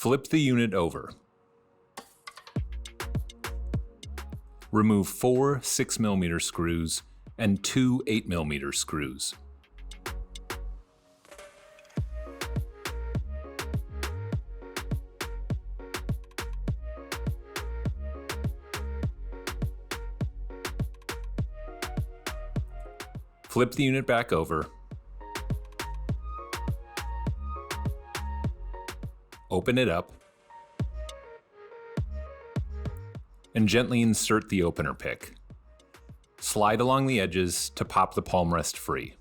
Flip the unit over. Remove 4 6mm screws and 2 8mm screws. Flip the unit back over. Open it up. And gently insert the opener pick. Slide along the edges to pop the palmrest free.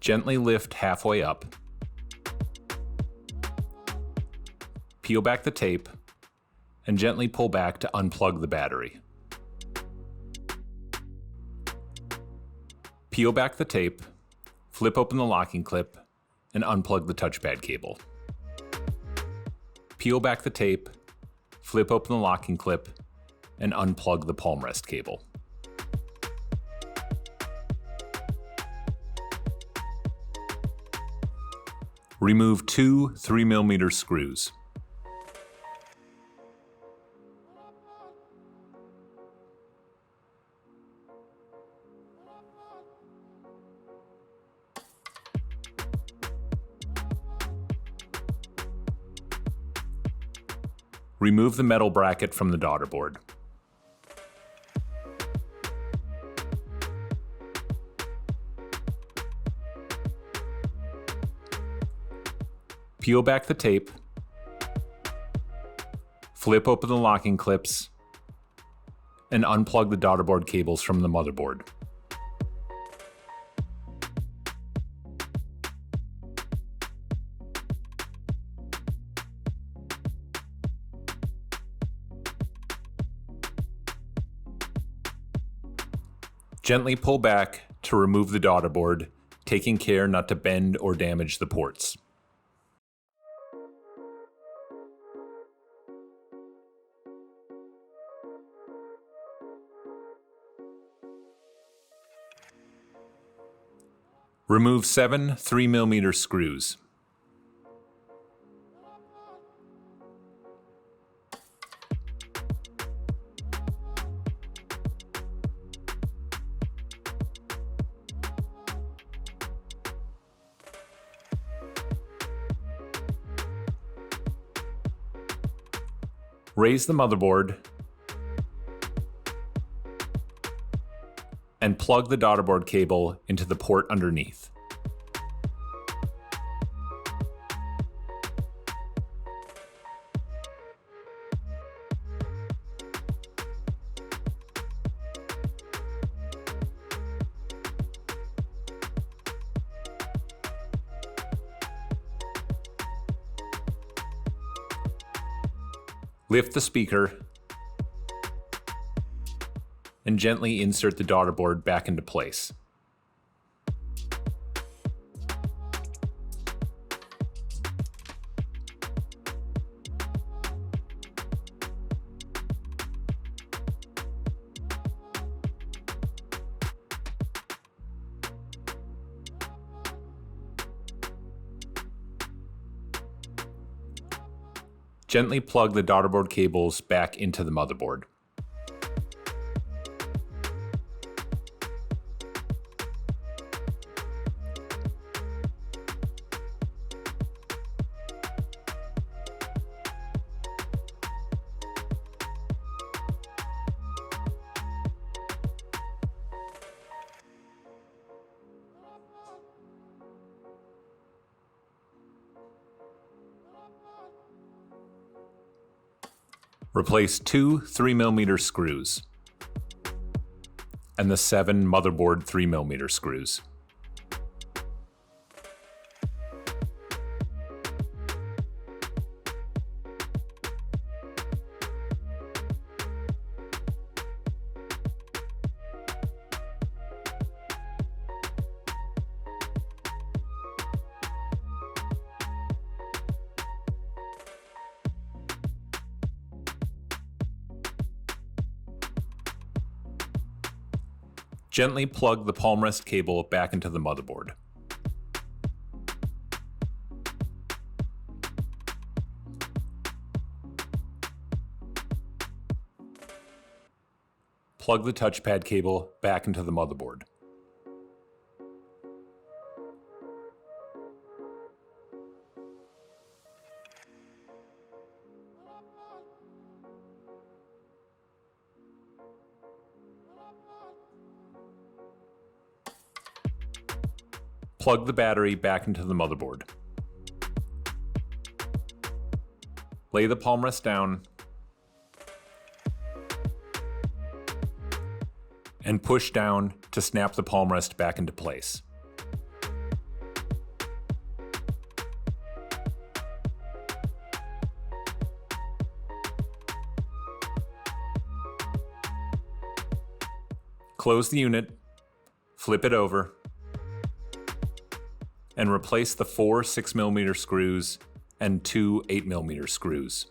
Gently lift halfway up. Peel back the tape and gently pull back to unplug the battery. Peel back the tape, flip open the locking clip, and unplug the touchpad cable. Peel back the tape, flip open the locking clip, and unplug the palmrest cable. Remove 2 3mm screws. Remove the metal bracket from the daughterboard. Peel back the tape, flip open the locking clips, and unplug the daughterboard cables from the motherboard. Gently pull back to remove the daughterboard, taking care not to bend or damage the ports. Remove 7 3mm screws. Raise the motherboard and plug the daughterboard cable into the port underneath. Lift the speaker and gently insert the daughterboard back into place. Gently plug the daughterboard cables back into the motherboard. Replace 2 3mm screws and the 7 motherboard 3mm screws. Gently plug the Palmrest cable back into the motherboard. Plug the touchpad cable back into the motherboard. Plug the battery back into the motherboard. Lay the Palmrest down and push down to snap the Palmrest back into place. Close the unit, flip it over, and replace the 4 6mm screws and 2 8mm screws.